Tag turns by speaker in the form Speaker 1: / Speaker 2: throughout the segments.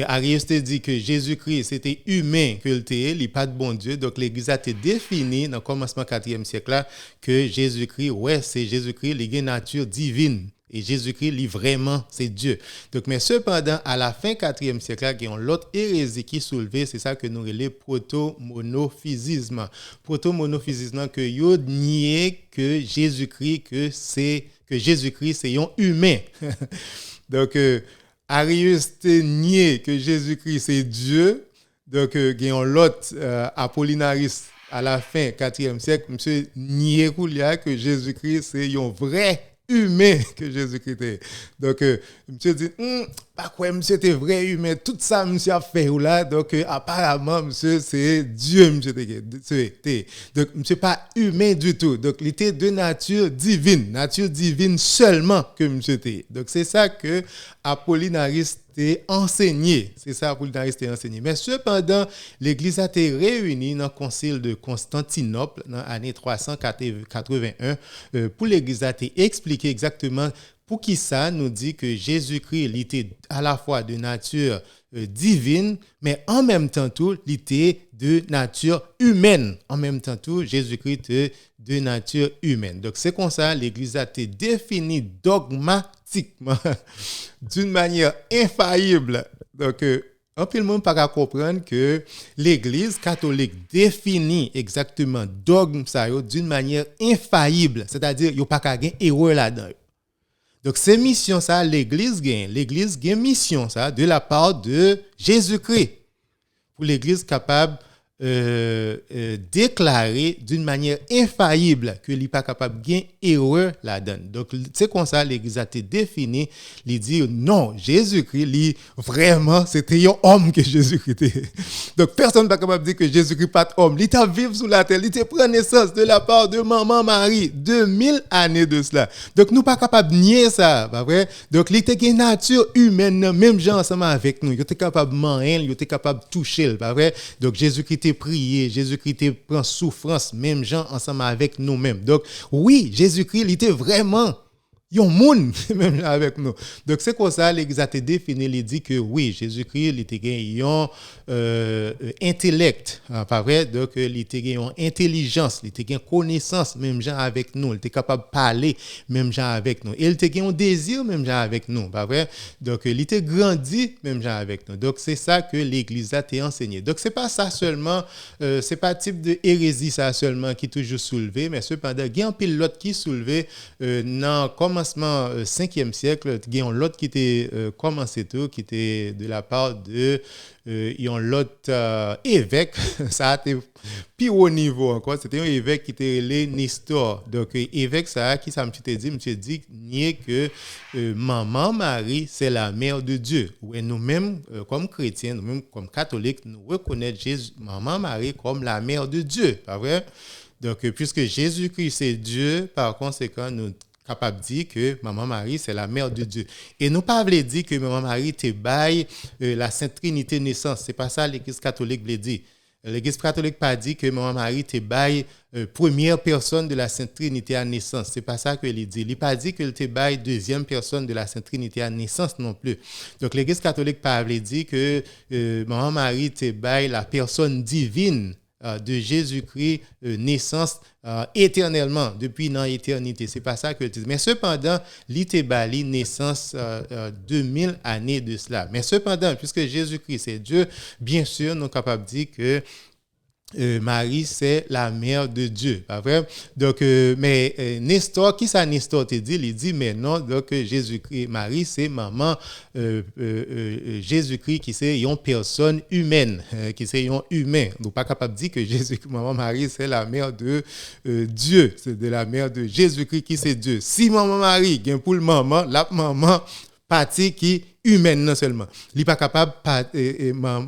Speaker 1: Arius te dit que Jésus-Christ c'était humain que le était, il pas de bon Dieu. Donc l'église a été défini dans le commencement 4e siècle là que Jésus-Christ ouais, c'est Jésus-Christ, il a une nature divine. Et Jésus-Christ, lui, vraiment, c'est Dieu. Donc, mais cependant, à la fin 4e siècle, il y a l'autre hérésie qui est soulevée, c'est ça que nous appelons proto-monophysisme. Proto-monophysisme, que yo nié que Jésus-Christ, que Jésus-Christ, c'est un humain. Donc, Arius te nié que Jésus-Christ, c'est Dieu. Donc, il y a l'autre Apollinaris à la fin 4e siècle, monsieur nié que Jésus-Christ, c'est un vrai humain que Jésus-Christ est. Donc, monsieur dit, pas quoi, monsieur était vrai humain, tout ça, monsieur a fait là, donc apparemment, monsieur, c'est Dieu, monsieur était. Donc, monsieur pas humain du tout. Donc, il était de nature divine seulement que monsieur était. Donc, c'est ça que Apollinaris t'a enseigné. C'est ça Apollinaris t'a enseigné. Mais cependant, l'Église a été réunie dans le concile de Constantinople dans l'année 381 pour l'Église a été expliqué exactement pour qui ça nous dit que Jésus-Christ était à la fois de nature divine, mais en même temps tout, il était de nature humaine. En même temps tout, Jésus-Christ est de nature humaine. Donc c'est comme ça l'Église a été définie dogmatiquement d'une manière infaillible. Donc un peu le monde pas comprendre que l'Église catholique définit exactement dogme ça d'une manière infaillible, c'est-à-dire il y a pas qu'à erreur là-dedans. Donc, c'est mission ça, l'Église gagne mission ça de la part de Jésus-Christ. Pour l'Église capable déclarer d'une manière infaillible que il n'est pas capable de gagner erreur là-dedans. Donc, c'est comme ça l'Église a été définie. Il dit non, Jésus-Christ, vraiment, c'était un homme que Jésus-Christ était. Donc, personne n'est pas capable de dire que Jésus-Christ n'est pas homme. Il était vivre sous la terre. Il était pris naissance de la part de maman Marie. 2000 années de cela. Donc, nous pas capable de nier ça. Pas vrai? Donc, il était une nature humaine, même gens ensemble avec nous. Il était capable de manger, il était capable de toucher. Pas vrai? Donc, Jésus-Christ prier, Jésus-Christ prend souffrance, même gens ensemble avec nous-mêmes. Donc, oui, Jésus-Christ, il était vraiment un monde, même avec nous. Donc, c'est comme ça, l'Église a défini, il dit que oui, Jésus-Christ, il était un intellect, pas vrai? Donc, il était une intelligence, il était une connaissance, même gens avec nous. Il était capable de parler, même gens avec nous. Il était un désir, même gens avec nous, pas vrai? Donc, il était grandi, même gens avec nous. Donc, c'est ça que l'Église a enseigné. Donc, c'est pas ça seulement, c'est pas type de hérésie ça seulement qui est toujours soulevé, mais cependant, il y a un pilote qui est soulevé dans commencement 5e siècle, il y a un lot qui était commencé tout, qui était de la part de l'autre évêque, ça a été plus haut niveau encore, c'était un évêque qui était les Nestor. Donc évêque ça qui ça me dit nier que maman Marie c'est la mère de Dieu. Ouais, nous-mêmes comme chrétiens, nous-mêmes comme catholiques, nous reconnaissons Jésus maman Marie comme la mère de Dieu, pas vrai? Donc puisque Jésus-Christ c'est Dieu, par conséquent nous capable de dire que Maman Marie, c'est la mère de Dieu. Et nous pas voulons dire que Maman Marie te baille la Sainte Trinité naissance. C'est pas ça l'Église catholique veut dire. L'Église catholique pas dit que Maman Marie te baille première personne de la Sainte Trinité à naissance. C'est pas ça que il dit. Il pas dit que te baille deuxième personne de la Sainte Trinité à naissance non plus. Donc l'Église catholique pas veut dire que Maman Marie te baille la personne divine de Jésus-Christ naissance éternellement depuis dans l'éternité. C'est pas ça que je dis. Mais cependant, l'itébali naissance 2000 années de cela. Mais cependant, puisque Jésus-Christ c'est Dieu, bien sûr, nous sommes capables de dire que Marie c'est la mère de Dieu, pas vrai? Donc mais Nestor, qui ça Nestor te dit? Il dit mais non, donc Jésus-Christ, Marie c'est maman Jésus-Christ qui c'est une personne humaine, qui c'est un humain. Donc pas capable de dire que Jésus-Christ, maman Marie c'est la mère de Dieu, c'est de la mère de Jésus-Christ qui c'est Dieu. Si maman Marie gagne pour le maman, la maman partie qui humaine non seulement. Il n'est pas capable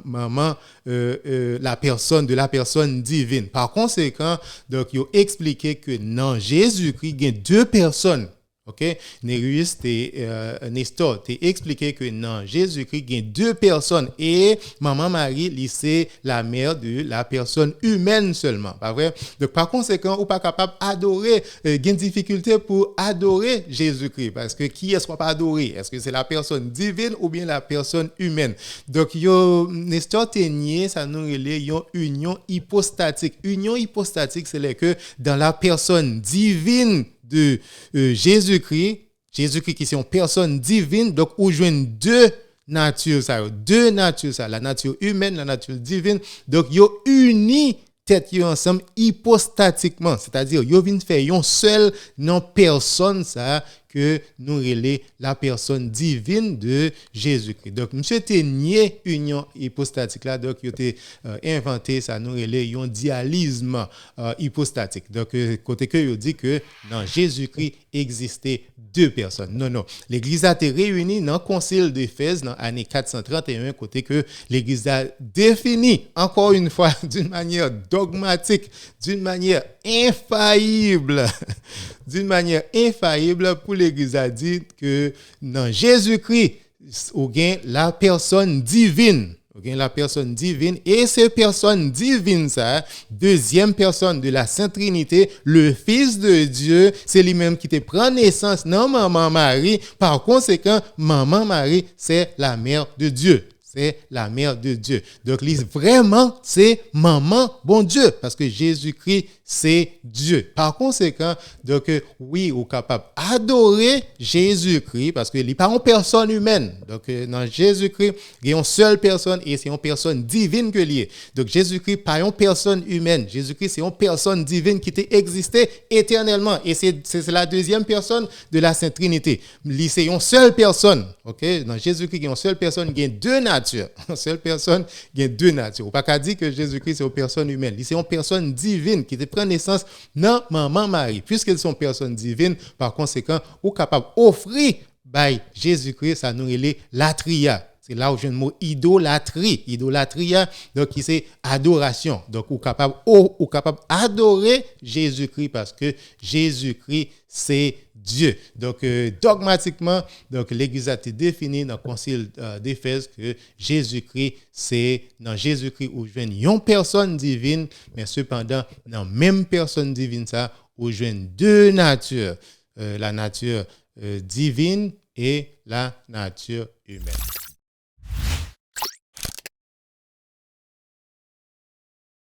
Speaker 1: maman la personne divine. Par conséquent, donc il a expliqué que dans Jésus-Christ il y a deux personnes. OK? Nestor t'a expliqué que non, Jésus-Christ il y a deux personnes et maman Marie, c'est la mère de la personne humaine seulement, pas vrai? Donc par conséquent, ou pas capable d'adorer, une difficulté pour adorer Jésus-Christ parce que qui est-ce qu'on pas adorer? Est-ce que c'est la personne divine ou bien la personne humaine? Donc Nestor t'a nié, ça nous relève une union hypostatique. Union hypostatique, c'est que dans la personne divine de Jésus-Christ qui est une personne divine, donc on joue deux natures, la nature humaine, la nature divine, donc ils unis tête ensemble hypostatiquement, c'est-à-dire ils viennent faire une seule non personne ça que nous relève la personne divine de Jésus-Christ. Donc monsieur t'es nié union hypostatique là, donc il a inventé ça nous relève un dialysme hypostatique. Donc côté que il dit que dans Jésus-Christ existait deux personnes. Non, l'église a été réunie dans le concile d'Éphèse dans l'année 431 côté que l'église a défini encore une fois d'une manière dogmatique, d'une manière infaillible pour l'église a dit que dans Jésus-Christ on gagne la personne divine. La personne divine et cette personne divine ça deuxième personne de la Sainte Trinité, le Fils de Dieu, c'est lui-même qui te prend naissance dans maman Marie. Par conséquent, maman Marie, c'est la mère de Dieu. C'est la mère de Dieu. Donc, vraiment, c'est maman, bon Dieu, parce que Jésus-Christ, c'est Dieu. Par conséquent, donc, oui, on est capable d'adorer Jésus-Christ, parce qu'il n'est pas une personne humaine. Donc, dans Jésus-Christ, il y a une seule personne, et c'est une personne divine que lié. Donc, Jésus-Christ, pas une personne humaine. Jésus-Christ, c'est une personne divine qui a existé éternellement. Et c'est la deuxième personne de la Sainte Trinité. C'est une seule personne. OK? Dans Jésus-Christ, il y a une seule personne, il y a deux natures. Une seule personne, il y a deux natures. On ne peut pas dire que Jésus-Christ c'est une personne humaine. C'est une personne divine qui te prend naissance dans maman Marie. Puisqu'ils sont personnes divines, par conséquent, on est capable d'offrir Jésus-Christ, ça nous relève latria. C'est là où je le mot idolâtrie. Idolâtria, donc c'est adoration. Donc on est capable d'adorer Jésus-Christ parce que Jésus-Christ c'est Dieu. Donc dogmatiquement, donc l'église a été définie dans le concile d'Éphèse que Jésus-Christ c'est dans Jésus-Christ où je viens une personne divine, mais cependant dans même personne divine ça où je viens deux natures, la nature divine et la nature humaine.